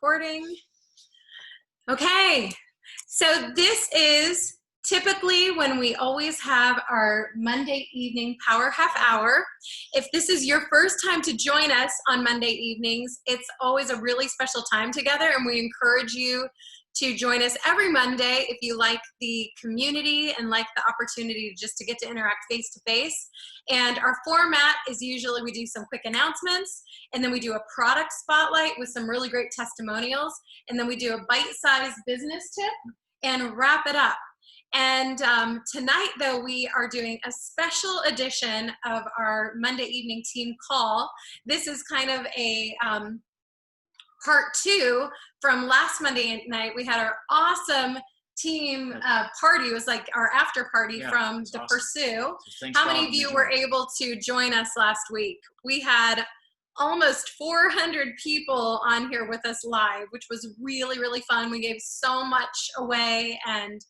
recording. Okay, so this is typically when we always have our Monday evening power half hour. If this is your first time to join us on Monday evenings, it's always a really special time together, and we encourage you to join us every Monday if you like the community and like the opportunity just to get to interact face to face. And our format is usually we do some quick announcements, and then we do a product spotlight with some really great testimonials, and then we do a bite-sized business tip and wrap it up. And tonight, though, we are doing a special edition of our Monday evening team call. This is kind of a part two from last Monday night. We had our awesome team party. It was like our after party from the awesome. Pursue. So How many of you were able to join us last week? We had almost 400 people on here with us live, which was really, really fun. We gave so much away, and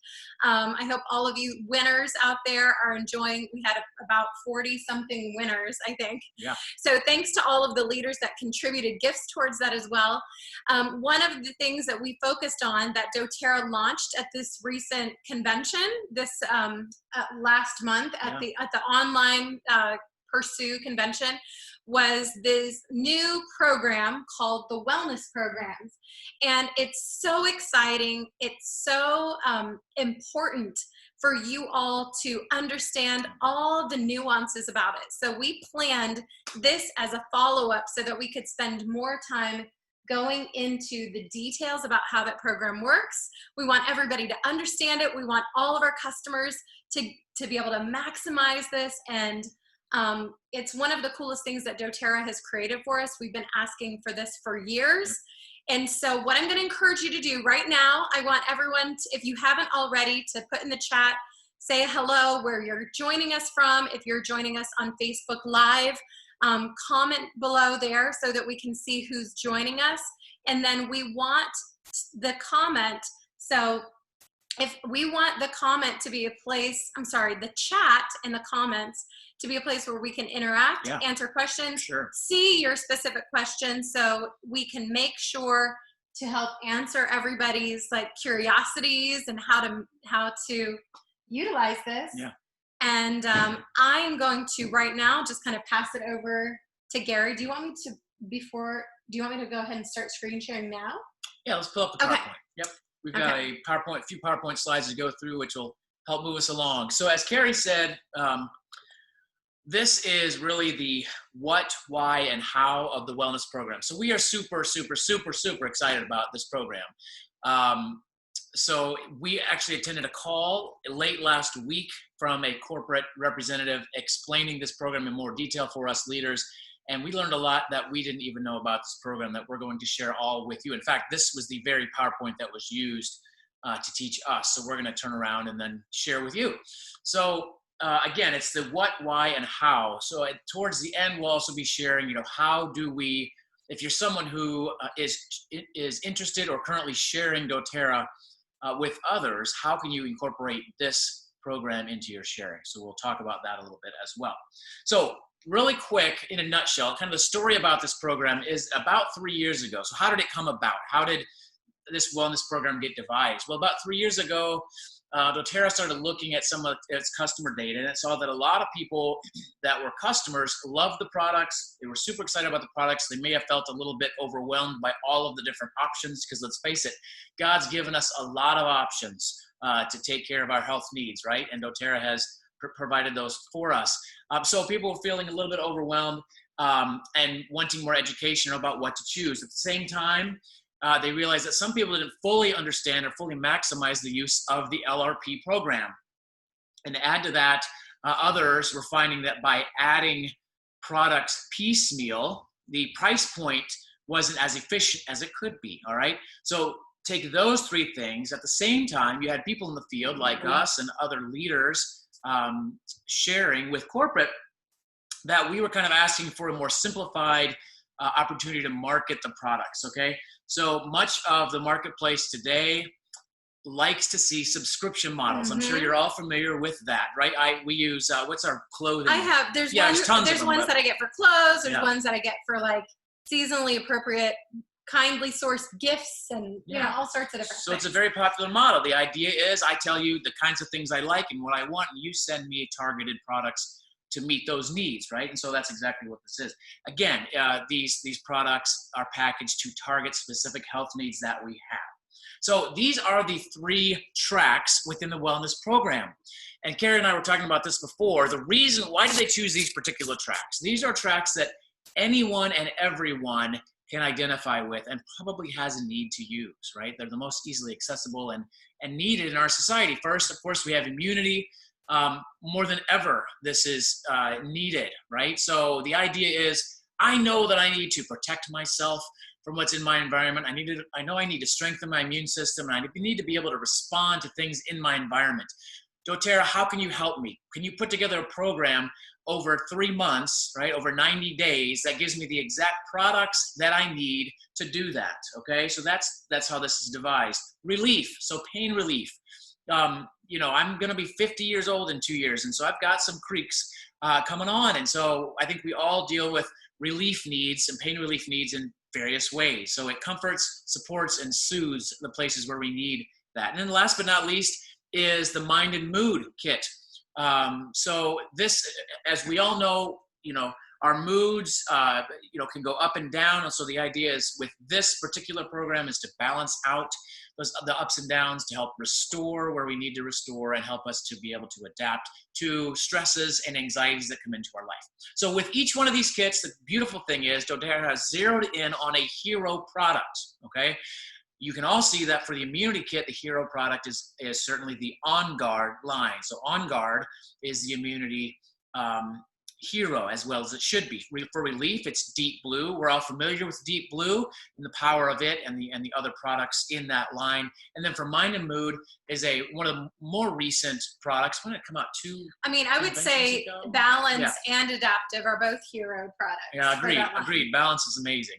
I hope all of you winners out there are enjoying. We had about 40-something winners, I think. Yeah. So thanks to all of the leaders that contributed gifts towards that as well. One of the things that we focused on that doTERRA launched at this recent convention this last month at the online Pursue convention was this new program called the Wellness Programs. And it's so exciting. It's so important for you all to understand all the nuances about it. So we planned this as a follow-up so that we could spend more time going into the details about how that program works. We want everybody to understand it. We want all of our customers to be able to maximize this, and it's one of the coolest things that doTERRA has created for us. We've been asking for this for years. And so what I'm going to encourage you to do right now, I want everyone to, if you haven't already, to put in the chat, say hello, where you're joining us from. If you're joining us on Facebook Live, comment below there so that we can see who's joining us. And then we want the comment. So if we want the comment to be a place, the chat and the comments to be a place where we can interact, answer questions, see your specific questions, so we can make sure to help answer everybody's like curiosities and how to utilize this. Yeah. And I am going to right now just kind of pass it over to Gary. Do you want me to go ahead and start screen sharing now? Yeah, let's pull up the PowerPoint. Yep. We've got a few PowerPoint slides to go through, which will help move us along. So as Carrie said, this is really the what, why, and how of the wellness program. So we are super, super, super, super excited about this program. So we actually attended a call late last week from a corporate representative explaining this program in more detail for us leaders. And we learned a lot that we didn't even know about this program that we're going to share all with you. In fact, this was the very PowerPoint that was used to teach us. So we're going to turn around and then share with you. So again, it's the what, why, and how. So towards the end, we'll also be sharing, how do we, if you're someone who is interested or currently sharing doTERRA with others, how can you incorporate this program into your sharing? So we'll talk about that a little bit as well. So really quick, in a nutshell, kind of the story about this program is about 3 years ago. So how did it come about? How did this wellness program get devised? Well, about 3 years ago, doTERRA started looking at some of its customer data, and it saw that a lot of people that were customers loved the products. They were super excited about the products. They may have felt a little bit overwhelmed by all of the different options, because let's face it, God's given us a lot of options to take care of our health needs, right? And doTERRA has provided those for us. So people were feeling a little bit overwhelmed and wanting more education about what to choose. At the same time, they realized that some people didn't fully understand or fully maximize the use of the LRP program. And to add to that, others were finding that by adding products piecemeal, the price point wasn't as efficient as it could be, all right? So take those three things. At the same time, you had people in the field like us and other leaders sharing with corporate that we were kind of asking for a more simplified opportunity to market the products, okay? So much of the marketplace today likes to see subscription models. I'm sure you're all familiar with that, right? We use, what's our clothing? There's ones that I get for clothes, there's ones that I get for like seasonally appropriate kindly sourced gifts and you know, all sorts of different So things. it's a very popular model. The idea is I tell you the kinds of things I like and what I want, and you send me targeted products to meet those needs, right? And so that's exactly what this is. Again, these products are packaged to target specific health needs that we have. So these are the 3 tracks within the wellness program. And Carrie and I were talking about this before. The reason, why did they choose these particular tracks? These are tracks that anyone and everyone can identify with and probably has a need to use, right? They're the most easily accessible and needed in our society. First, of course, we have immunity. More than ever, this is needed, right? So the idea is, I know that I need to protect myself from what's in my environment. I know I need to strengthen my immune system, and I need to be able to respond to things in my environment. dōTERRA, how can you help me? Can you put together a program over 3 months, right, over 90 days that gives me the exact products that I need to do that, okay? So that's how this is devised. Relief, so pain relief. You know, I'm going to be 50 years old in 2 years, and so I've got some creaks coming on, and so I think we all deal with relief needs and pain relief needs in various ways. So it comforts, supports, and soothes the places where we need that. And then last but not least is the mind and mood kit. So this, as we all know, you know, our moods, you know, can go up and down. And so the idea is with this particular program is to balance out the ups and downs, to help restore where we need to restore and help us to be able to adapt to stresses and anxieties that come into our life. So with each one of these kits, the beautiful thing is dōTERRA has zeroed in on a hero product, okay? You can all see that for the immunity kit, the hero product is certainly the On Guard line. So On Guard is the immunity hero, as well as it should be. For relief, it's Deep Blue. We're all familiar with Deep Blue and the power of it and the other products in that line. And then for mind and mood is one of the more recent products. When did it come out? I mean, I would say ago? Balance and Adaptive are both hero products. Yeah, agreed. Balance is amazing.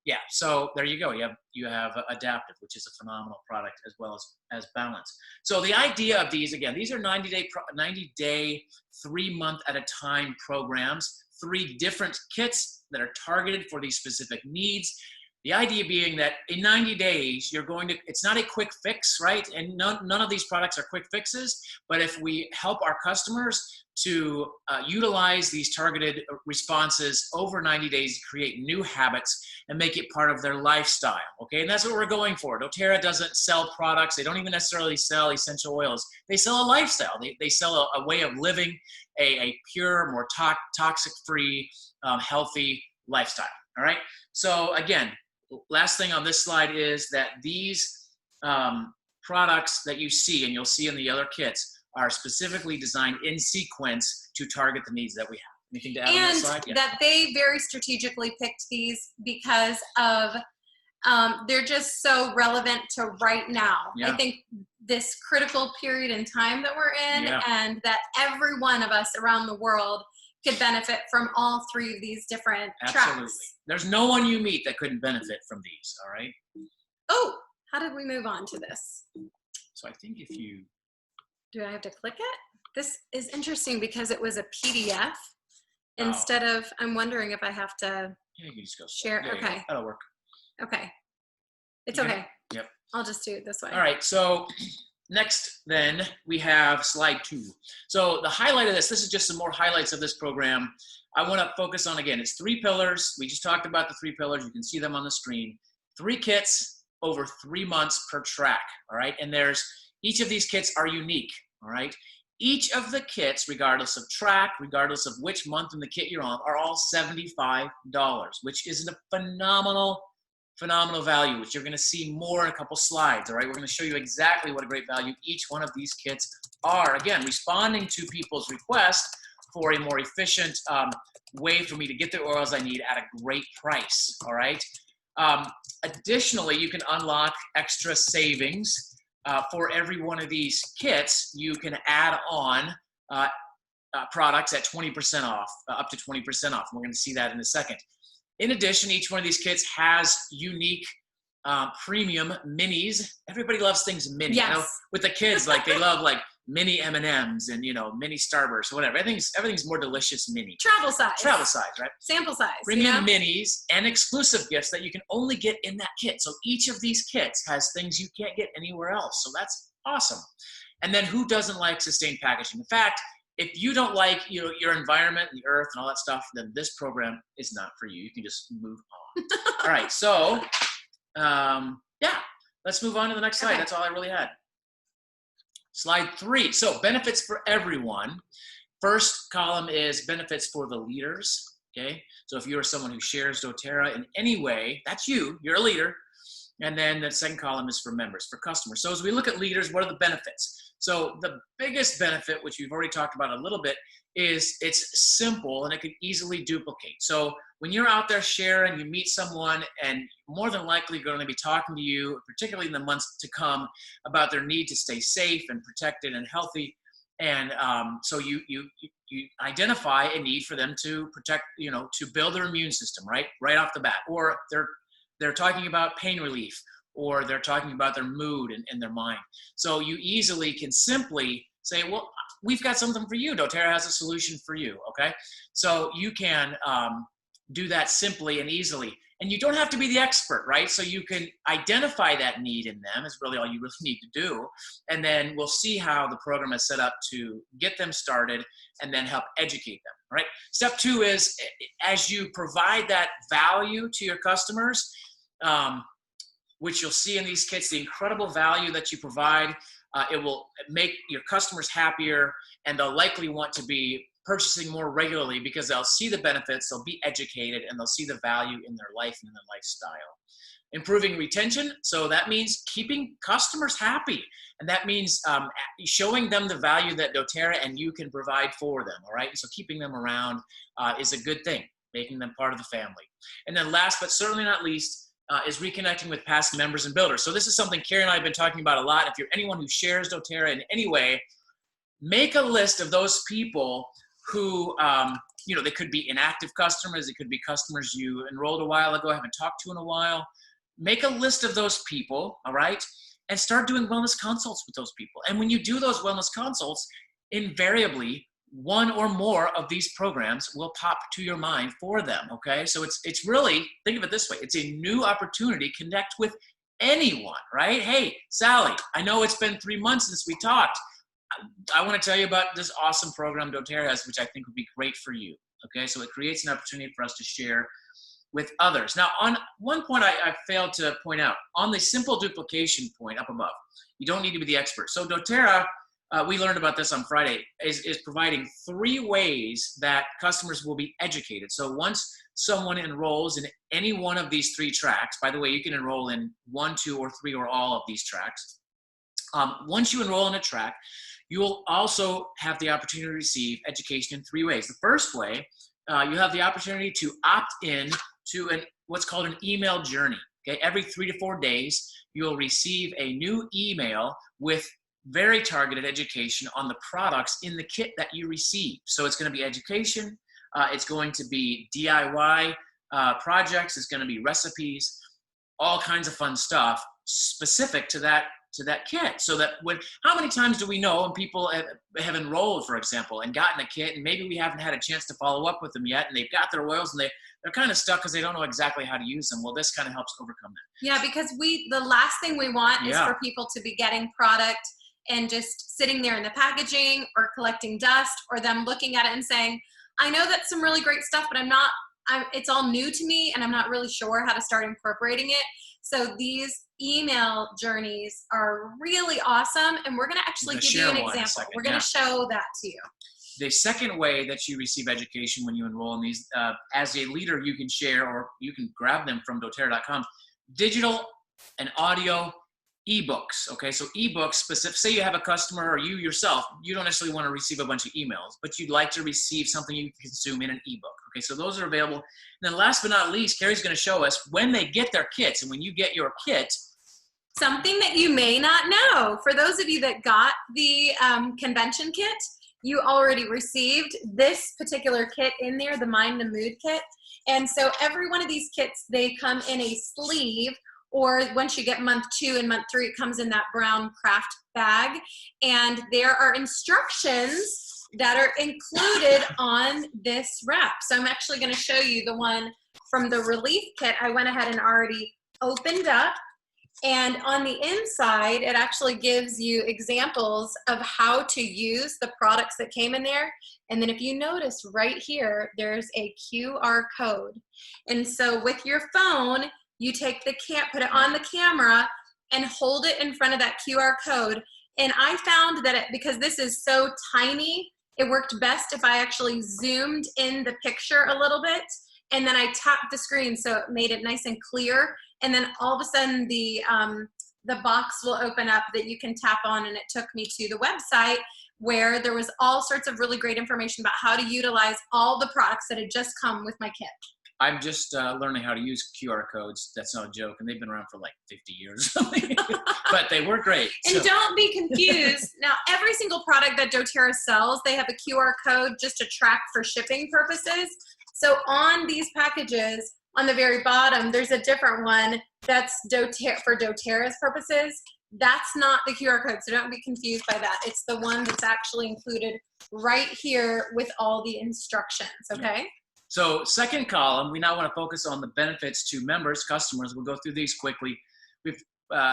Yeah, so there you go. You have Adaptive, which is a phenomenal product, as well as Balance. So the idea of these, again, these are 90-day, 3-month at a time programs, 3 different kits that are targeted for these specific needs. The idea being that in 90 days, it's not a quick fix, right? And none of these products are quick fixes, but if we help our customers to utilize these targeted responses over 90 days to create new habits and make it part of their lifestyle, okay? And that's what we're going for. dōTERRA doesn't sell products. They don't even necessarily sell essential oils. They sell a lifestyle. They sell a way of living a pure, more toxic-free, healthy lifestyle, all right? So again, last thing on this slide is that these products that you see, and you'll see in the other kits, are specifically designed in sequence to target the needs that we have. Anything to add on this slide? And that they very strategically picked these because of they're just so relevant to right now. Yeah. I think this critical period in time that we're in, and that every one of us around the world could benefit from all 3 of these different tracks. There's no one you meet that couldn't benefit from these, all right? Oh, how did we move on to this? So I think if you... Do I have to click it? This is interesting because it was a PDF instead of, I'm wondering if I have to you can just go share. Okay. That'll work. Okay. It's okay. Yep. I'll just do it this way. All right. So next then we have slide 2. So the highlight of this is just some more highlights of this program. I want to focus on, again, it's 3 pillars. We just talked about the 3 pillars. You can see them on the screen. 3 kits over 3 months per track. All right. And each of these kits are unique, all right? Each of the kits, regardless of track, regardless of which month in the kit you're on, are all $75, which is a phenomenal value, which you're gonna see more in a couple slides, all right? We're gonna show you exactly what a great value each one of these kits are. Again, responding to people's request for a more efficient way for me to get the oils I need at a great price, all right? Additionally, you can unlock extra savings. For every one of these kits, you can add on products at 20% off, up to 20% off. We're going to see that in a second. In addition, each one of these kits has unique premium minis. Everybody loves things mini. Yes. You know, with the kids, like they love like mini M&Ms and, mini Starbursts or whatever. Everything's more delicious mini. Travel size. Travel size, right? Sample size. Premium minis and exclusive gifts that you can only get in that kit. So each of these kits has things you can't get anywhere else. So that's awesome. And then who doesn't like sustained packaging? In fact, if you don't like your environment and the earth and all that stuff, then this program is not for you. You can just move on. All right, so yeah, let's move on to the next slide. That's all I really had. Slide 3. So benefits for everyone. First column is benefits for the leaders. Okay, so if you are someone who shares doTERRA in any way, that's you. You're a leader. And then the second column is for members, for customers. So as we look at leaders, what are the benefits? So the biggest benefit, which we've already talked about a little bit, is it's simple and it can easily duplicate. So when you're out there sharing, you meet someone and more than likely going to be talking to you, particularly in the months to come, about their need to stay safe and protected and healthy. And so you identify a need for them to protect, to build their immune system, right off the bat. Or they're talking about pain relief, or they're talking about their mood and their mind. So you easily can simply say, well, we've got something for you. doTERRA has a solution for you, okay? So you can do that simply and easily. And you don't have to be the expert, right? So you can identify that need in them is really all you really need to do. And then we'll see how the program is set up to get them started and then help educate them, right? Step 2 is as you provide that value to your customers, which you'll see in these kits, the incredible value that you provide, it will make your customers happier, and they'll likely want to be purchasing more regularly because they'll see the benefits, they'll be educated, and they'll see the value in their life and in their lifestyle. Improving retention, so that means keeping customers happy, and that means showing them the value that doTERRA and you can provide for them, all right? So keeping them around is a good thing, making them part of the family. And then last but certainly not least, is reconnecting with past members and builders. So this is something Carrie and I have been talking about a lot. If you're anyone who shares doTERRA in any way, make a list of those people who, they could be inactive customers, it could be customers you enrolled a while ago, haven't talked to in a while. Make a list of those people, all right? And start doing wellness consults with those people. And when you do those wellness consults, invariably, one or more of these programs will pop to your mind for them, okay? So it's really, think of it this way, it's a new opportunity to connect with anyone, right? Hey, Sally, I know it's been 3 months since we talked. I want to tell you about this awesome program doTERRA has, which I think would be great for you, okay? So it creates an opportunity for us to share with others. Now, on one point I failed to point out, on the simple duplication point up above, you don't need to be the expert. So doTERRA, we learned about this on Friday, is providing 3 ways that customers will be educated. So once someone enrolls in any one of these 3 tracks, by the way, you can enroll in 1, 2, or 3 or all of these tracks. Once you enroll in a track, you will also have the opportunity to receive education in 3 ways. The first way, you have the opportunity to opt in to what's called an email journey. Okay, every 3 to 4 days, you'll receive a new email with very targeted education on the products in the kit that you receive. So it's going to be education, it's going to be DIY projects, it's going to be recipes, all kinds of fun stuff specific to that kit. So that how many times do we know when people have enrolled, for example, and gotten a kit, and maybe we haven't had a chance to follow up with them yet, and they've got their oils and they're kind of stuck because they don't know exactly how to use them. Well, this kind of helps overcome that. Yeah, because the last thing we want is for people to be getting product and just sitting there in the packaging or collecting dust, or them looking at it and saying, I know that's some really great stuff, but it's all new to me and I'm not really sure how to start incorporating it. So these email journeys are really awesome, and we're going to actually give you an example. We're going to show that to you. The second way that you receive education when you enroll in these, as a leader, you can share, or you can grab them from doTERRA.com, digital and audio ebooks. Okay, so ebooks specific. Say you have a customer, or you yourself, you don't necessarily want to receive a bunch of emails, but you'd like to receive something you can consume in an ebook. Okay, so those are available. And then last but not least, Carrie's going to show us when they get their kits, and when you get your kit, something that you may not know. For those of you that got the convention kit, you already received this particular kit in there, the Mind and Mood kit. And so every one of these kits, they come in a sleeve or once you get month 2 and month 3, it comes in that brown craft bag. And there are instructions that are included on this wrap. So I'm actually going to show you the one from the relief kit. I went ahead and already opened up. And on the inside, it actually gives you examples of how to use the products that came in there. And then if you notice right here, there's a QR code. And so with your phone, you take put it on the camera and hold it in front of that QR code. And I found that because this is so tiny, it worked best if I actually zoomed in the picture a little bit. And then I tapped the screen so it made it nice and clear. And then all of a sudden the box will open up that you can tap on, and it took me to the website where there was all sorts of really great information about how to utilize all the products that had just come with my kit. I'm just learning how to use QR codes. That's no joke, and they've been around for like 50 years. But they work great. And don't be confused. Now, every single product that doTERRA sells, they have a QR code just to track for shipping purposes. So on these packages, on the very bottom, there's a different one that's for doTERRA's purposes. That's not the QR code, so don't be confused by that. It's the one that's actually included right here with all the instructions, okay? So second column, we now want to focus on the benefits to members, customers. We'll go through these quickly. We've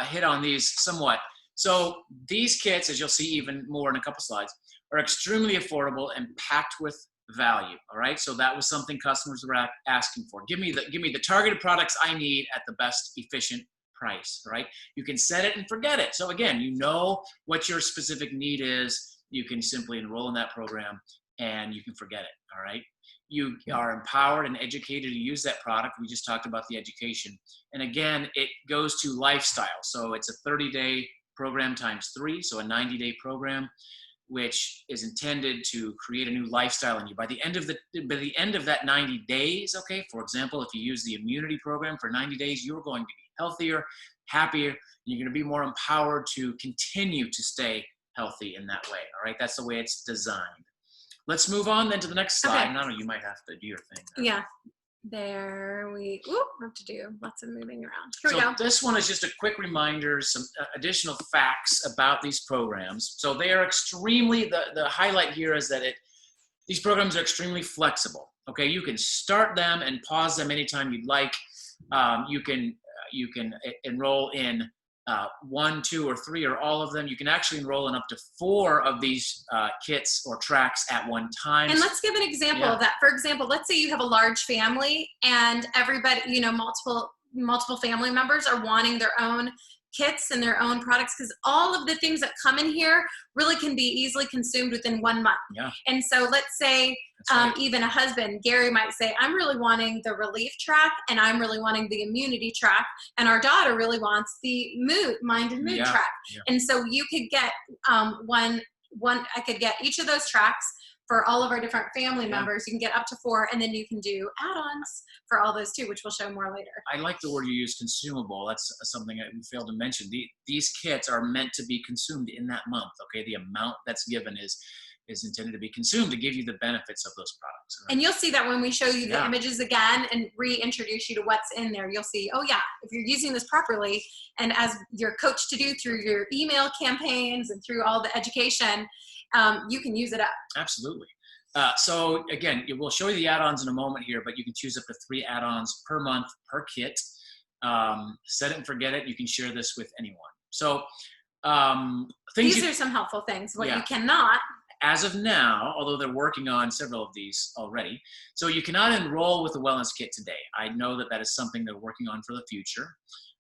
hit on these somewhat. So these kits, as you'll see even more in a couple slides, are extremely affordable and packed with value. All right, so that was something customers were asking for. Give me the targeted products I need at the best efficient price. All right, you can set it and forget it. So again, you know what your specific need is. You can simply enroll in that program and you can forget it. All right, you are empowered and educated to use that product. We just talked about the education, and again, it goes to lifestyle. So it's a 30-day program times 3, so a 90-day program, which is intended to create a new lifestyle in you. By the end of that 90 days, okay, for example, if you use the immunity program for 90 days, you're going to be healthier, happier, and you're going to be more empowered to continue to stay healthy in that way. All right, that's the way it's designed. Let's move on then to the next slide. Okay. Nana, you might have to do your thing there. Yeah. There we have to do lots of moving around. Here we go. This one is just a quick reminder, some additional facts about these programs. So they are extremely, the highlight here is that these programs are extremely flexible. Okay, you can start them and pause them anytime you'd like. You can enroll in 1, 2, or 3, or all of them. You can actually enroll in up to 4 of these kits or tracks at one time. And let's give an example of that. For example, let's say you have a large family and everybody, multiple family members are wanting their own kits and their own products, because all of the things that come in here really can be easily consumed within 1 month. Yeah. And so let's say even a husband, Gary, might say, I'm really wanting the relief track and I'm really wanting the immunity track, and our daughter really wants the mind and mood track. Yeah. And so you could get I could get each of those tracks for all of our different family members. You can get up to 4, and then you can do add-ons for all those too, which we'll show more later. I like the word you use, consumable. That's something I failed to mention. These kits are meant to be consumed in that month. Okay, the amount that's given is intended to be consumed to give you the benefits of those products. Right? And you'll see that when we show you the images again and reintroduce you to what's in there, you'll see, oh yeah, if you're using this properly, and as you're coached to do through your email campaigns and through all the education, you can use it up. Absolutely. So again, we'll show you the add-ons in a moment here, but you can choose up to 3 add-ons per month per kit. Set it and forget it. You can share this with anyone. So these are some helpful things. What you cannot. As of now, although they're working on several of these already, so you cannot enroll with the wellness kit today. I know that is something they're working on for the future.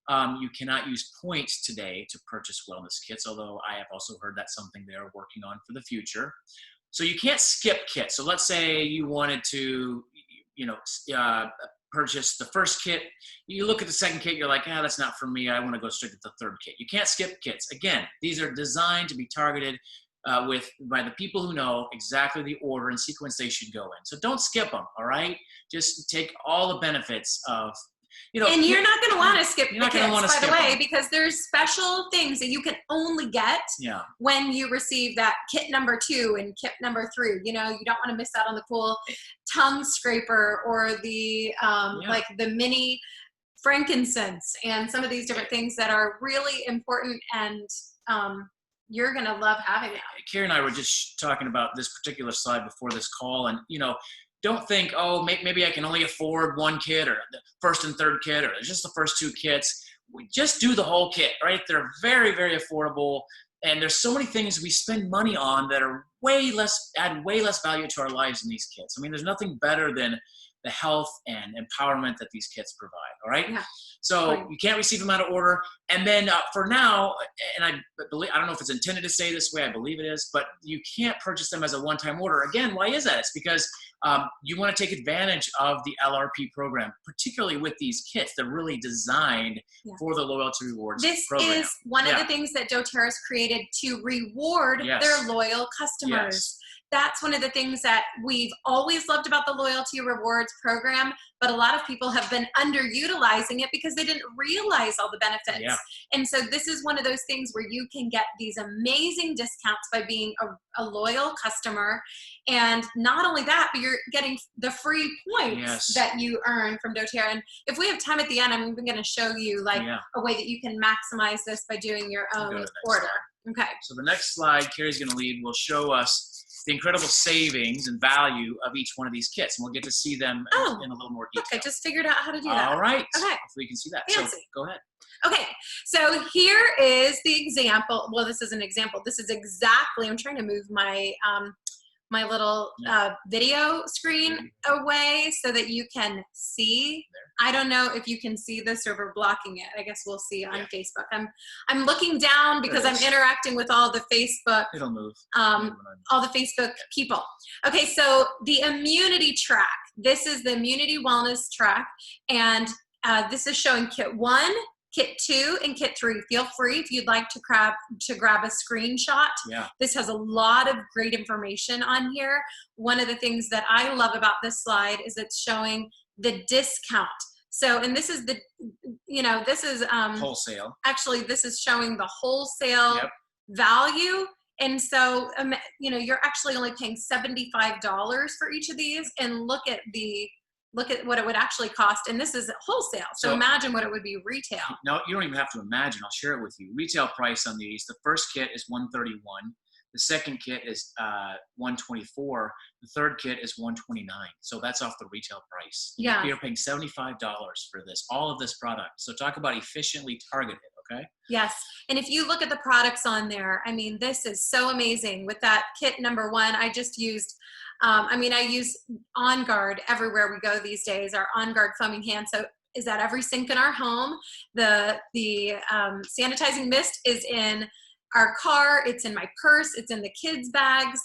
You cannot use points today to purchase wellness kits, although I have also heard that's something they are working on for the future. So you can't skip kits. So let's say you wanted to, purchase the first kit. You look at the second kit, you're like, that's not for me. I want to go straight to the third kit. You can't skip kits. Again, these are designed to be targeted by the people who know exactly the order and sequence they should go in. So don't skip them, all right? Just take all the benefits of, and you're not going to want to skip the kits, by the way, because there's special things that you can only get when you receive that kit number 2 and kit number 3. You don't want to miss out on the cool tongue scraper or the like the mini frankincense and some of these different things that are really important, and you're going to love having them. Carrie and I were just talking about this particular slide before this call, and don't think, oh, maybe I can only afford one kit or the first and third kit or just the first 2 kits. We just do the whole kit, right? They're very, very affordable. And there's so many things we spend money on that are add way less value to our lives than these kits. I mean, there's nothing better than the health and empowerment that these kits provide, all right? Yeah. So Right. you can't receive them out of order. And then for now, and I don't know if it's intended to say this way, I believe it is, but you can't purchase them as a one-time order. Again, why is that? It's because you want to take advantage of the LRP program, particularly with these kits. They're really designed for the loyalty rewards program. This is one of the things that doTERRA's created to reward their loyal customers. Yes. That's one of the things that we've always loved about the loyalty rewards program, but a lot of people have been underutilizing it because they didn't realize all the benefits. Yeah. And so this is one of those things where you can get these amazing discounts by being a loyal customer. And not only that, but you're getting the free points that you earn from doTERRA. And if we have time at the end, I'm even going to show you like a way that you can maximize this by doing your own order. Okay. So the next slide Carrie's going to lead will show us the incredible savings and value of each one of these kits. And we'll get to see them in a little more detail. Look, I just figured out how to do that. All right. Okay. Hopefully we can see that. Fancy. So go ahead. Okay, so here is the example. Well, this is an example. This is exactly, I'm trying to move my my little video screen away so that you can see. I don't know if you can see this or we're blocking it. I guess we'll see on Facebook. I'm looking down because I'm interacting with all the Facebook. It'll move. All the Facebook people. Okay, so the immunity track. This is the immunity wellness track, and this is showing kit 1, kit 2, and kit 3. Feel free if you'd like to grab a screenshot. Yeah. This has a lot of great information on here. One of the things that I love about this slide is it's showing the discount. So, and this is the, this is wholesale. Actually, this is showing the wholesale value. And so, you're actually only paying $75 for each of these. And look at what it would actually cost. And this is wholesale. So imagine what it would be retail. No, you don't even have to imagine. I'll share it with you. Retail price on these, the first kit is $131. The second kit is $124. The third kit is $129. So that's off the retail price. Yeah. You're paying $75 for this, all of this product. So talk about efficiently targeted, okay? Yes. And if you look at the products on there, I mean, this is so amazing. With that kit number 1, I just used, I use On Guard everywhere we go these days, our On Guard foaming hand soap is at every sink in our home. The sanitizing mist is in our car, it's in my purse, it's in the kids' bags.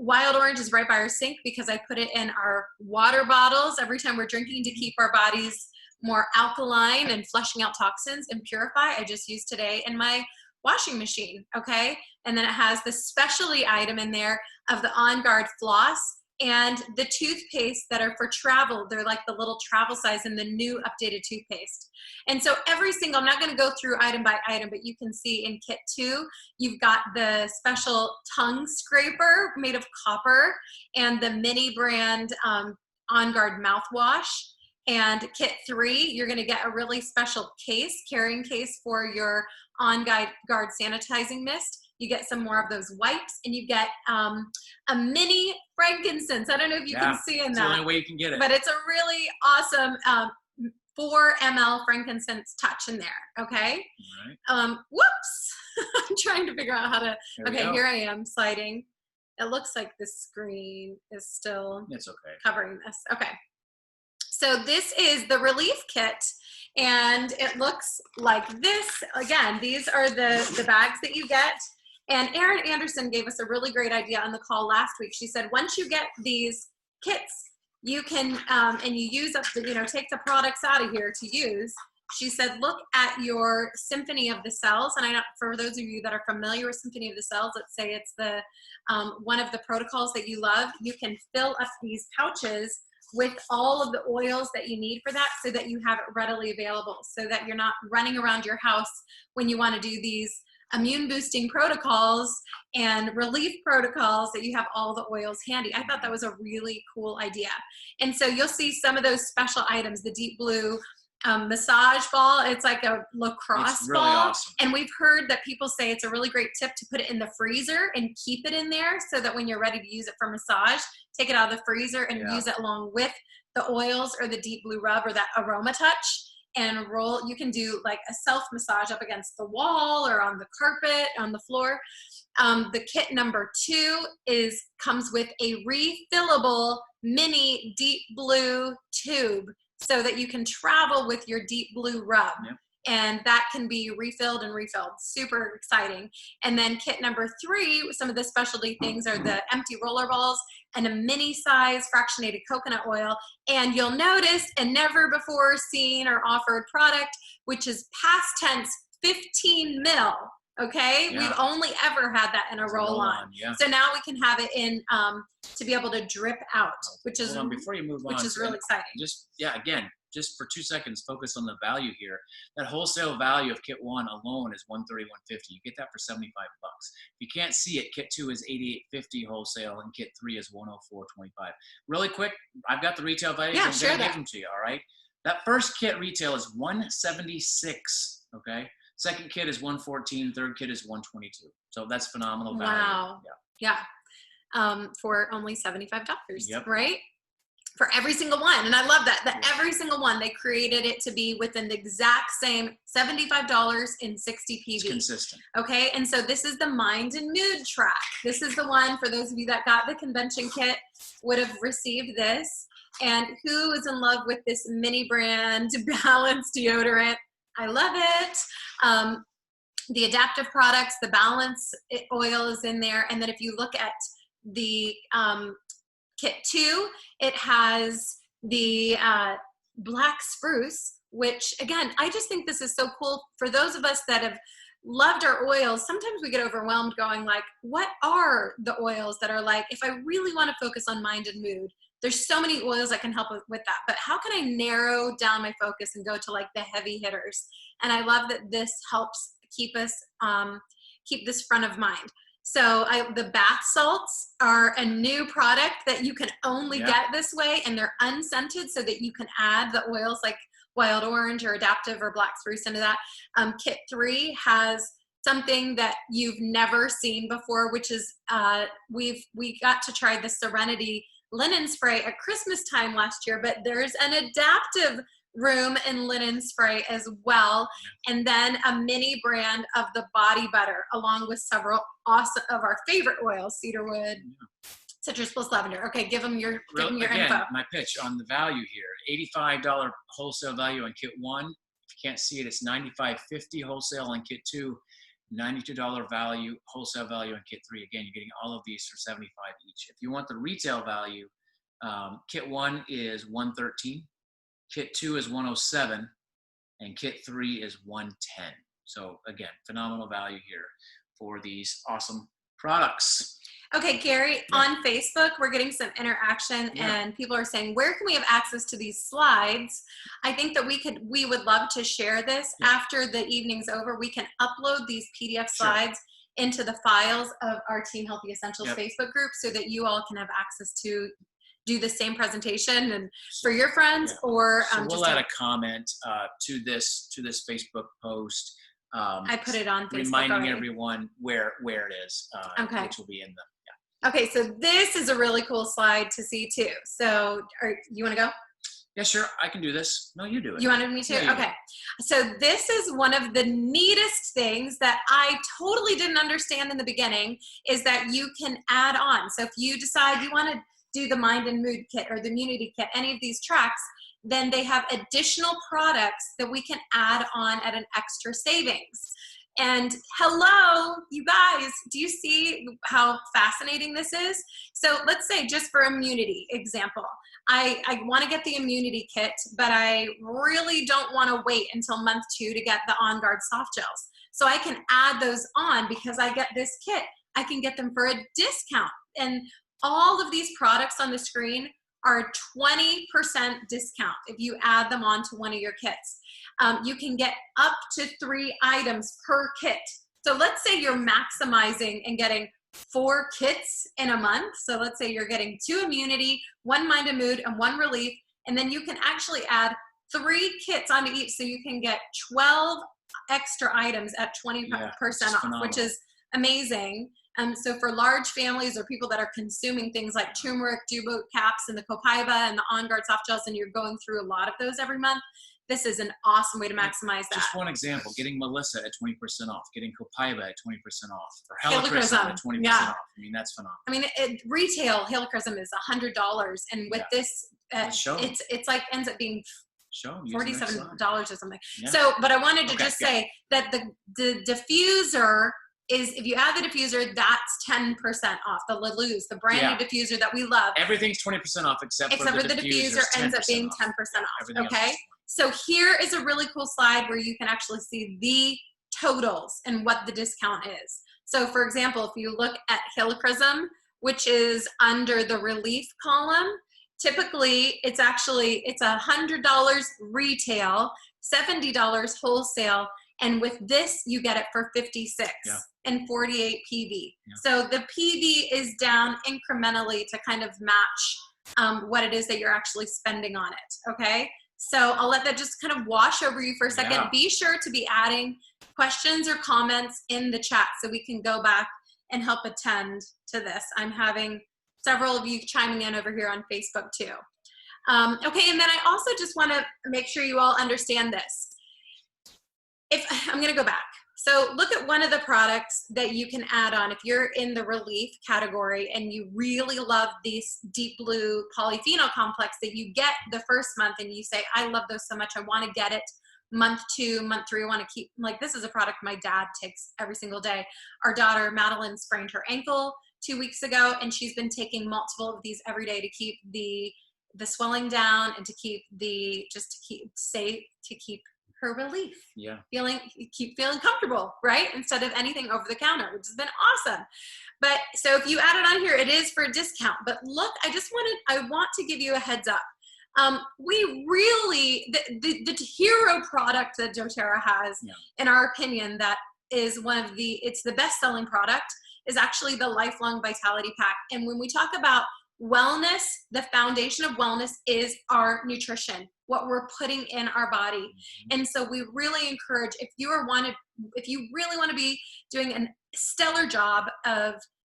Wild Orange is right by our sink because I put it in our water bottles every time we're drinking to keep our bodies more alkaline and flushing out toxins and purify. I just used today in my washing machine, okay? And then it has the specialty item in there of the On Guard floss and the toothpaste that are for travel. They're like the little travel size and the new updated toothpaste. And so every single, I'm not going to go through item by item, but you can see in kit 2, you've got the special tongue scraper made of copper and the mini brand On Guard mouthwash. And kit 3, you're going to get a really special carrying case for your On Guard sanitizing mist. You get some more of those wipes, and you get a mini frankincense. I don't know if you can see in that. It's the only way you can get it. But it's a really awesome 4 ml frankincense touch in there, okay? All right. Whoops! I'm trying to figure out how to, here I am sliding. It looks like the screen is still covering this. Okay. So this is the relief kit, and it looks like this. Again, these are the bags that you get. And Erin Anderson gave us a really great idea on the call last week. She said, once you get these kits, you can, and you use up the, take the products out of here to use. She said, look at your Symphony of the Cells. And I know for those of you that are familiar with Symphony of the Cells, let's say it's the one of the protocols that you love, you can fill up these pouches with all of the oils that you need for that so that you have it readily available, so that you're not running around your house when you want to do these immune boosting protocols and relief protocols, that you have all the oils handy. I thought that was a really cool idea. And so you'll see some of those special items, the deep blue massage ball. It's like a lacrosse It's really ball. awesome. And we've heard that people say it's a really great tip to put it in the freezer and keep it in there so that when you're ready to use it for massage, take it out of the freezer and use it along with the oils or the deep blue rub or that aroma touch, and roll. You can do like a self massage up against the wall or on the carpet, on the floor. The kit number 2 comes with a refillable mini deep blue tube so that you can travel with your deep blue rub. Yep. And that can be refilled and refilled. Super exciting. And then kit number 3, some of the specialty things are the empty roller balls and a mini size fractionated coconut oil. And you'll notice a never before seen or offered product, which is past tense 15 mil. Okay, we've only ever had that in a roll-on. So now we can have it in to be able to drip out, which is before you move on, which is really exciting. Again, just for 2 seconds, focus on the value here. That wholesale value of kit 1 alone is $131.50. You get that for 75 bucks. If you can't see it, kit 2 is $88.50 wholesale, and kit 3 is $104.25. Really quick, I've got the retail values. I'm going to give them to you. All right. That first kit retail is $176. Okay. Second kit is $114. Third kit is $122. So that's phenomenal value. Wow. Yeah. For only $75. Right? For every single one. And I love that every single one, they created it to be within the exact same $75 in 60 PV. It's consistent. Okay. And so this is the mind and mood track. This is the one for those of you that got the convention kit would have received this. And who is in love with this mini brand Balance deodorant? I love it. The adaptive products, the Balance oil is in there. And then if you look at the kit 2, it has the black spruce, which again, I just think this is so cool for those of us that have loved our oils. Sometimes we get overwhelmed going like, what are the oils that are like, if I really want to focus on mind and mood, there's so many oils that can help with that, but how can I narrow down my focus and go to like the heavy hitters? And I love that this helps keep us, keep this front of mind. So the bath salts are a new product that you can only get this way, and they're unscented so that you can add the oils like wild orange or adaptive or black spruce into that. Kit 3 has something that you've never seen before, which is we got to try the Serenity linen spray at Christmas time last year, but there's an adaptive room and linen spray as well, and then a mini brand of the body butter along with several awesome of our favorite oils: cedarwood, citrus plus lavender. Okay, give them your info. My pitch on the value here: $85 wholesale value on kit 1. If you can't see it, it's $95.50 wholesale on kit 2. $92 value, wholesale value on kit 3. Again, you're getting all of these for $75 each. If you want the retail value, kit 1 is $113, kit 2 is $107, and kit 3 is $110. So again, phenomenal value here for these awesome products. Okay, Gary, on Facebook, we're getting some interaction and people are saying, where can we have access to these slides? I think that we would love to share this after the evening's over. We can upload these PDF slides into the files of our Team Healthy Essentials Facebook group so that you all can have access to do the same presentation and for your friends or so we'll add a comment to this Facebook post. I put it on Facebook reminding everyone where it is, which will be in the Okay, so this is a really cool slide to see too. So you want to go? Yeah, sure. I can do this. No, you do it. You wanted me to? Yeah, okay. So this is one of the neatest things that I totally didn't understand in the beginning is that you can add on. So if you decide you want to do the Mind and Mood kit or the Immunity kit, any of these tracks, then they have additional products that we can add on at an extra savings. And hello, you guys, do you see how fascinating this is? So let's say just for immunity example, I want to get the immunity kit, but I really don't want to wait until month 2 to get the On Guard soft gels. So I can add those on because I get this kit. I can get them for a discount. And all of these products on the screen are 20% discount if you add them on to one of your kits. You can get up to 3 items per kit. So let's say you're maximizing and getting 4 kits in a month. So let's say you're getting 2 immunity, 1 mind and mood, and 1 relief. And then you can actually add 3 kits onto each, so you can get 12 extra items at 20% off, which is amazing. So for large families or people that are consuming things like turmeric, dew caps, and the copaiba and the On Guard soft gels, and you're going through a lot of those every month, this is an awesome way to maximize that. Just one example, getting Melissa at 20% off, getting copaiba at 20% off, or helichrysum at 20% off. I mean, that's phenomenal. I mean, retail helichrysum is $100, and with this, it's like ends up being $47 or something. So, but I wanted to just say that the diffuser is, if you add the diffuser, that's 10% off. The Leluz, the brand new diffuser that we love. Everything's 20% off except for the diffuser ends up being 10% off. Okay. So here is a really cool slide where you can actually see the totals and what the discount is. So for example, if you look at helichrysum, which is under the relief column, typically it's $100 retail, $70 wholesale, and with this you get it for 56 and 48 PV. So the PV is down incrementally to kind of match what it is that you're actually spending on it. Okay, so I'll let that just kind of wash over you for a second. Be sure to be adding questions or comments in the chat so we can go back and help attend to this. I'm having several of you chiming in over here on Facebook too. Okay, and then I also just want to make sure you all understand this. I'm going to go back. So look at one of the products that you can add on if you're in the relief category and you really love these deep blue polyphenol complex that you get the first month and you say, I love those so much, I want to get it month 2, month 3, I want to keep, like, this is a product my dad takes every single day. Our daughter Madeline sprained her ankle 2 weeks ago, and she's been taking multiple of these every day to keep the swelling down and to keep keep her relief. Keep feeling comfortable, right? Instead of anything over the counter, which has been awesome. But so if you add it on here, it is for a discount. But look, I want to give you a heads up. We really, the hero product that doTERRA has, in our opinion, that is it's the best-selling product, is actually the Lifelong Vitality Pack. And when we talk about wellness, the foundation of wellness is our nutrition, what we're putting in our body. And so we really encourage, if you really want to be doing a stellar job of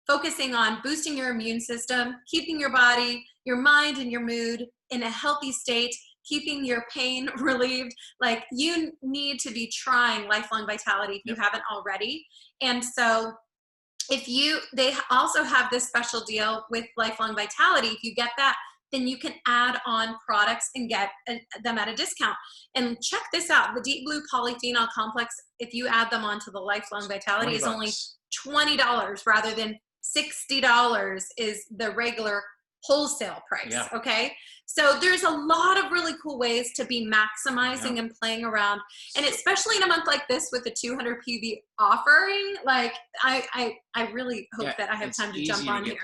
focusing on boosting your immune system, keeping your body, your mind, and your mood in a healthy state, keeping your pain relieved, like, you need to be trying Lifelong Vitality if you haven't already. And so they also have this special deal with Lifelong Vitality. If you get that, then you can add on products and get them at a discount. And check this out, the deep blue polyphenol complex, if you add them onto the Lifelong Vitality, is only $20 rather than $60 is the regular wholesale price. Okay, so there's a lot of really cool ways to be maximizing and playing around, and especially in a month like this with the 200 PV offering, like, I really hope that I have time to jump on here.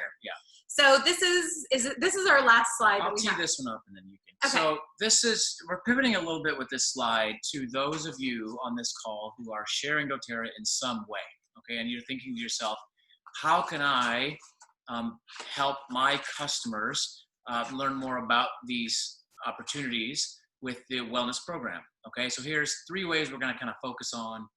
So this is our last slide. I'll tee this one up and then you can. So we're pivoting a little bit with this slide to those of you on this call who are sharing doTERRA in some way. Okay, and you're thinking to yourself, how can I help my customers learn more about these opportunities with the wellness program? Okay, so here's 3 ways we're going to kind of focus on.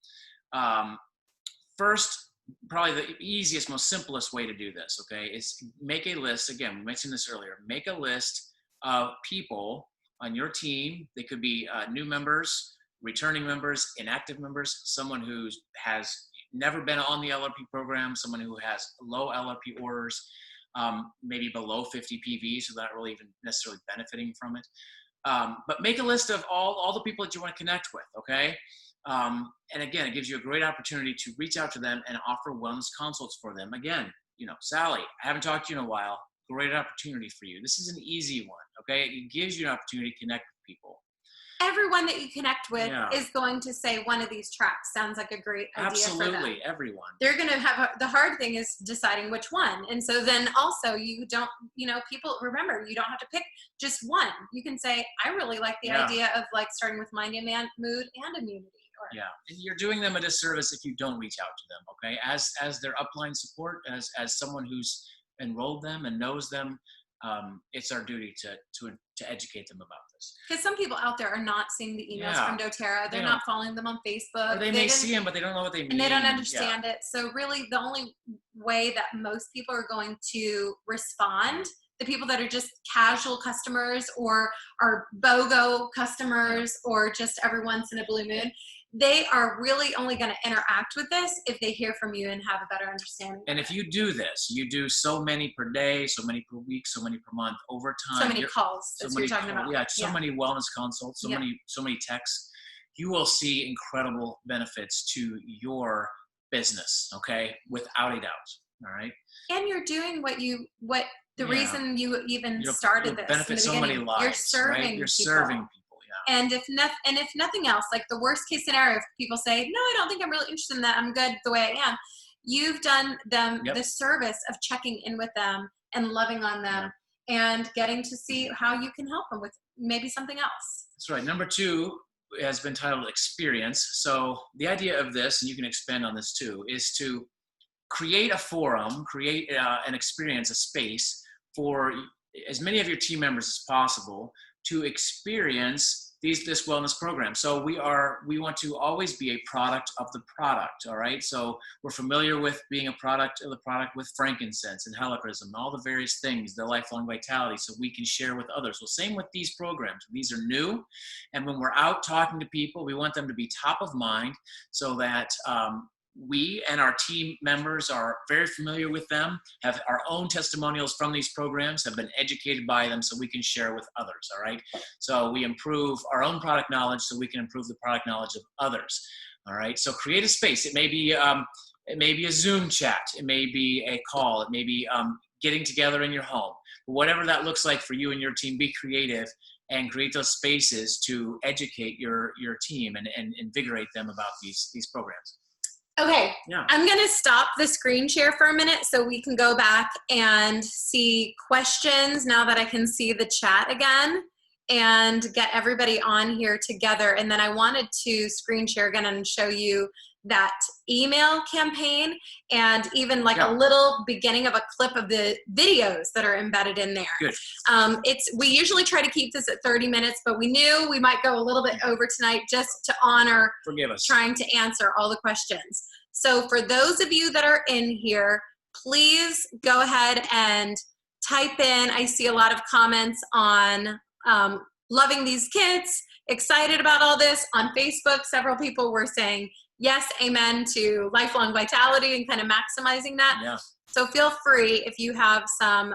First, probably the easiest, most simplest way to do this, okay, is make a list. Again, we mentioned this earlier. Make a list of people on your team. They could be new members, returning members, inactive members, someone who has never been on the LRP program, someone who has low LRP orders, maybe below 50 PV, so they're not really even necessarily benefiting from it. But make a list of all the people that you want to connect with, okay? And again, it gives you a great opportunity to reach out to them and offer wellness consults for them. Again, Sally, I haven't talked to you in a while. Great opportunity for you. This is an easy one, okay? It gives you an opportunity to connect with people. Everyone that you connect with is going to say one of these tracks sounds like a great idea for them. Absolutely, everyone. They're going to have the hard thing is deciding which one. And so then also you don't, people, remember, you don't have to pick just one. You can say, I really like the idea of, like, starting with mind and mood and immunity. And you're doing them a disservice if you don't reach out to them, okay? As their upline support, as someone who's enrolled them and knows them, it's our duty to educate them about this. this. Because some people out there are not seeing the emails from dōTERRA. They're not following them on Facebook. Or they may see them, but they don't know what they mean. And they don't understand it. So really the only way that most people are going to respond, the people that are just casual customers or are BOGO customers or just every once in a blue moon, they are really only going to interact with this if they hear from you and have a better understanding. And if you do this, you do so many per day, so many per week, so many per month, over time. So many calls, that's what you're talking about. Yeah, so many wellness consults, so many texts. You will see incredible benefits to your business, okay? Without a doubt, all right? And you're doing the reason you even started this. Benefit so many lives, you're serving right? You're people. serving people. And if nothing else, like the worst case scenario, if people say, no, I don't think I'm really interested in that, I'm good the way I am, you've done them the service of checking in with them and loving on them and getting to see how you can help them with maybe something else. That's right. Number 2 has been titled experience. So the idea of this, and you can expand on this too, is to create a forum, create an experience, a space for as many of your team members as possible to experience this wellness program. So we want to always be a product of the product, all right? So we're familiar with being a product of the product with frankincense and helichrysum, all the various things, the lifelong vitality, so we can share with others. Well, same with these programs. These are new, and when we're out talking to people, we want them to be top of mind so that we and our team members are very familiar with them, have our own testimonials from these programs, have been educated by them so we can share with others, all right? So we improve our own product knowledge so we can improve the product knowledge of others, all right? So create a space. It may be a Zoom chat. It may be a call. It may be getting together in your home. But whatever that looks like for you and your team, be creative and create those spaces to educate your team and invigorate them about these programs. Okay, I'm going to stop the screen share for a minute so we can go back and see questions now that I can see the chat again and get everybody on here together. And then I wanted to screen share again and show you that email campaign and even like a little beginning of a clip of the videos that are embedded in there. Good. We usually try to keep this at 30 minutes, but we knew we might go a little bit over tonight just to honor trying to answer all the questions. So for those of you that are in here, please go ahead and type in. I see a lot of comments on loving these kids, excited about all this. On Facebook, several people were saying, yes, amen to lifelong vitality and kind of maximizing that. Yeah. So feel free if you have some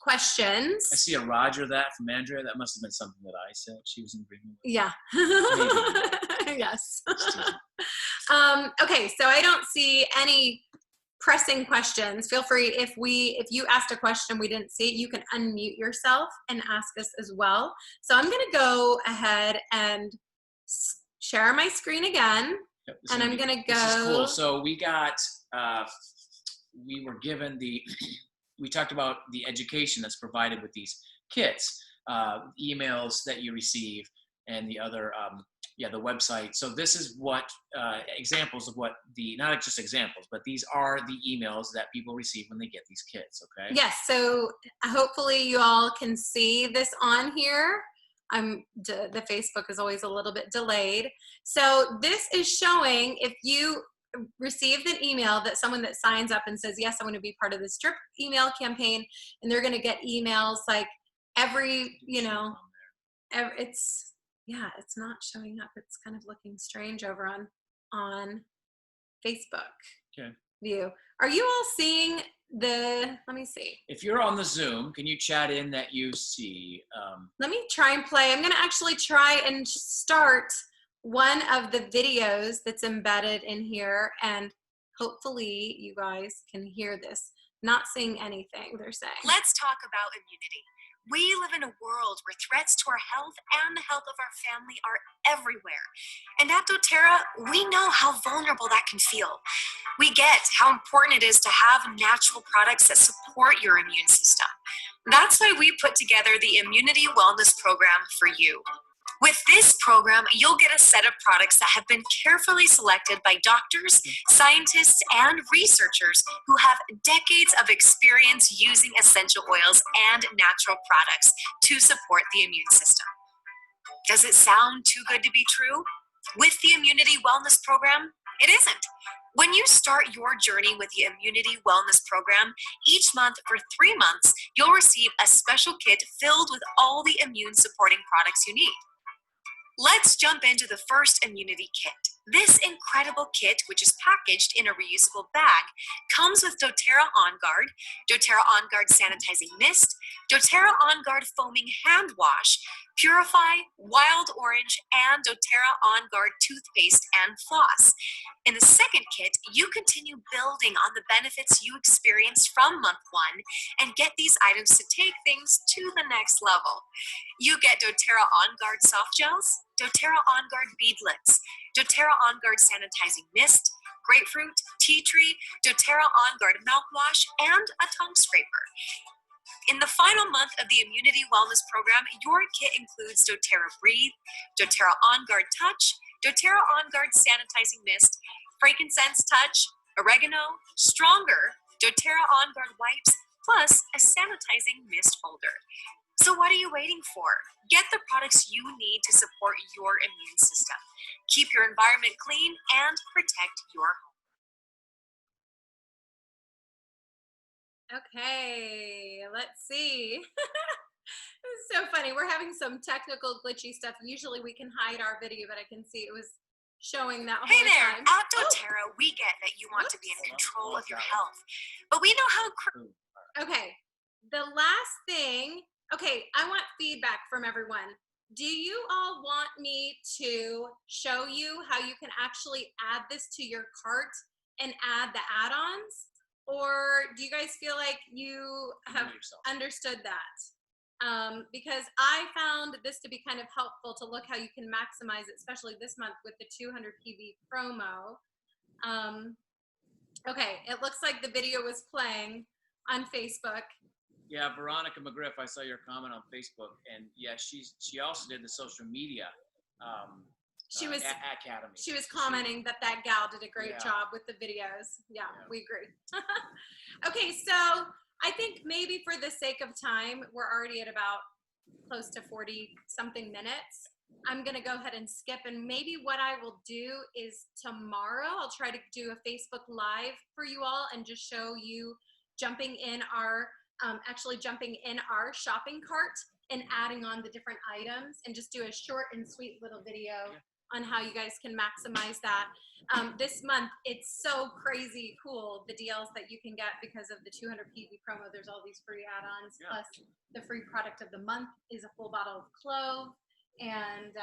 questions. I see a Roger that from Andrea. That must have been something that I said. She was in agreement with. Yeah. Yes. Okay, so I don't see any pressing questions. Feel free, if you asked a question we didn't see, you can unmute yourself and ask us as well. So I'm going to go ahead and share my screen again. Yep, and I'm going to go. This is cool. So we were given we talked about the education that's provided with these kits, emails that you receive, and the other, the website. So this is what examples of what not just examples, but these are the emails that people receive when they get these kits, okay? Yes, so hopefully you all can see this on here. The Facebook is always a little bit delayed. So this is showing if you received an email that someone that signs up and says, yes, I want to be part of this drip email campaign, and they're going to get emails like every, it's not showing up. It's kind of looking strange over on Facebook view. Are you all seeing let me see. If you're on the Zoom, can you chat in that you see? Let me try and play. I'm going to actually try and start one of the videos that's embedded in here, and hopefully you guys can hear this. Not seeing anything, they're saying. Let's talk about immunity. We live in a world where threats to our health and the health of our family are everywhere. And at dōTERRA, we know how vulnerable that can feel. We get how important it is to have natural products that support your immune system. That's why we put together the Immunity Wellness Program for you. With this program, you'll get a set of products that have been carefully selected by doctors, scientists, and researchers who have decades of experience using essential oils and natural products to support the immune system. Does it sound too good to be true? With the Immunity Wellness Program, it isn't. When you start your journey with the Immunity Wellness Program, each month for 3 months, you'll receive a special kit filled with all the immune supporting products you need. Let's jump into the first immunity kit. This incredible kit, which is packaged in a reusable bag, comes with doTERRA On Guard, doTERRA On Guard Sanitizing Mist, doTERRA On Guard Foaming Hand Wash, Purify, Wild Orange, and doTERRA On Guard Toothpaste and Floss. In the second kit, you continue building on the benefits you experienced from month 1 and get these items to take things to the next level. You get doTERRA On Guard Soft Gels, doTERRA On Guard Beadlets, doTERRA On Guard Sanitizing Mist, Grapefruit, Tea Tree, doTERRA On Guard Mouthwash, and a tongue scraper. In the final month of the Immunity Wellness Program, your kit includes doTERRA Breathe, doTERRA On Guard Touch, doTERRA On Guard Sanitizing Mist, Frankincense Touch, Oregano, Stronger, doTERRA On Guard Wipes, plus a sanitizing mist holder. So what are you waiting for? Get the products you need to support your immune system. Keep your environment clean and protect your home. Okay, let's see. This is so funny. We're having some technical glitchy stuff. Usually we can hide our video, but I can see it was showing that whole Hey there, time. at doTERRA, we get that you want to be in control of your health, but we know how Okay, the last thing, okay, I want feedback from everyone. Do you all want me to show you how you can actually add this to your cart and add the add-ons? Or do you guys feel like you have understood that? Because I found this to be kind of helpful to look how you can maximize it, especially this month with the 200 PV promo. Okay, it looks like the video was playing on Facebook. Yeah, Veronica McGriff, I saw your comment on Facebook, and yeah, she also did the social media academy. She was commenting that gal did a great job with the videos. Yeah, we agree. Okay, so I think maybe for the sake of time, we're already at about close to 40 something minutes. I'm gonna go ahead and skip, and maybe what I will do is tomorrow I'll try to do a Facebook Live for you all and just show you jumping in our shopping cart and adding on the different items, and just do a short and sweet little video on how you guys can maximize that. This month, it's so crazy cool, the deals that you can get because of the 200 PV promo. There's all these free add-ons, plus the free product of the month is a full bottle of clove. And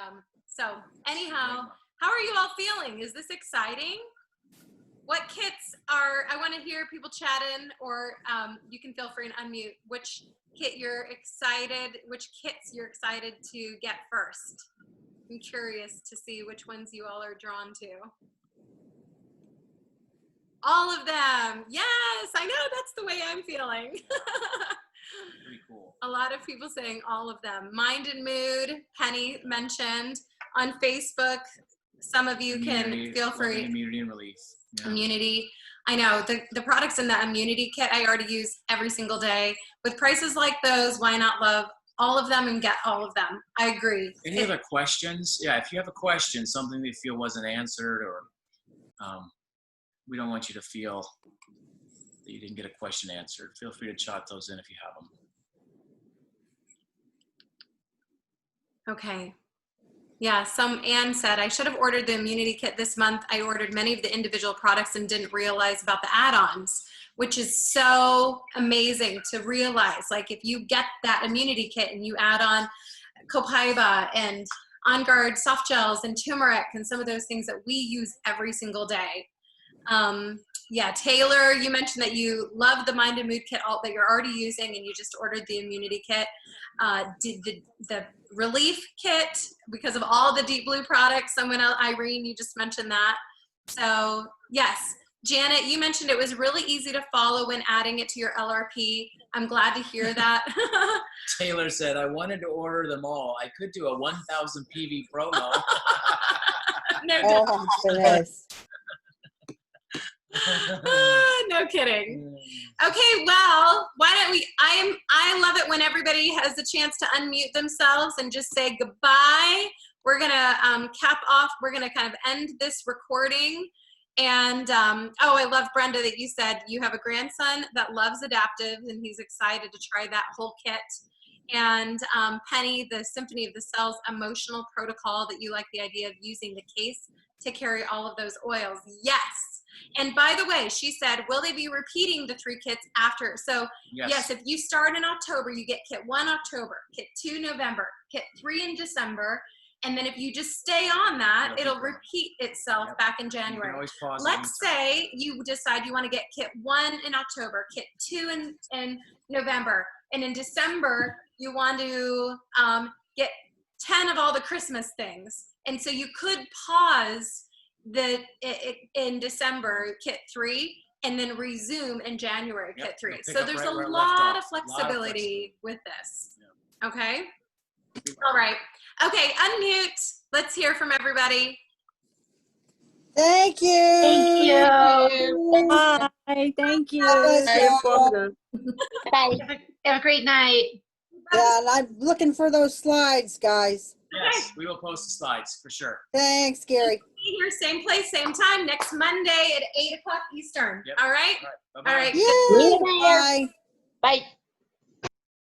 so anyhow, how are you all feeling? Is this exciting? What kits are, I want to hear people chat in, or you can feel free and unmute which kits you're excited to get first. I'm curious to see which ones you all are drawn to. All of them. Yes, I know, that's the way I'm feeling. Pretty cool. A lot of people saying all of them. Mind and Mood, Penny mentioned. On Facebook, some of you can feel free. Immunity and Relief. Yeah. Immunity. I know, the products in the Immunity kit I already use every single day. With prices like those, why not love all of them and get all of them? I agree. Any other questions? Yeah, if you have a question, something that you feel wasn't answered, or we don't want you to feel that you didn't get a question answered, feel free to chat those in if you have them. Okay. Yeah, Anne said, I should have ordered the immunity kit this month. I ordered many of the individual products and didn't realize about the add-ons, which is so amazing to realize. Like, if you get that immunity kit and you add on copaiba and On Guard soft gels and turmeric and some of those things that we use every single day. Yeah, Taylor, you mentioned that you love the Mind and Mood kit that you're already using, and you just ordered the immunity kit. Did the relief kit because of all the deep blue products. Someone else, Irene, you just mentioned that. So yes, Janet, you mentioned it was really easy to follow when adding it to your LRP. I'm glad to hear that. Taylor said, I wanted to order them all. I could do a 1,000 PV promo. No, Oh, goodness. no kidding. Okay, well, why don't we, I love it when everybody has a chance to unmute themselves and just say goodbye. We're gonna cap off, we're gonna kind of end this recording. And oh, I love, Brenda, that you said you have a grandson that loves adaptives and he's excited to try that whole kit. And Penny, the Symphony of the Cells emotional protocol, that you like the idea of using the case to carry all of those oils. Yes. And by the way, she said, will they be repeating the 3 kits after? So yes, if you start in October, you get kit 1 October, kit 2 November, kit 3 in December. And then if you just stay on that, it'll repeat itself back in January. Let's say you decide you want to get kit 1 in October, kit 2 in November, and in December, you want to get 10 of all the Christmas things. And so you could pause in December, kit 3, and then resume in January, kit 3. So there's a lot of flexibility with this. Okay? All right. Okay, unmute. Let's hear from everybody. Thank you. Thank you. Bye. Thank you. Bye. Have a great night. Yeah, and I'm looking for those slides, guys. Yes, we will post the slides for sure. Thanks, Gary. Be here, same place, same time, next Monday at 8 o'clock Eastern. Yep. All right? All right. Bye-bye. All right. Yay, bye. Bye.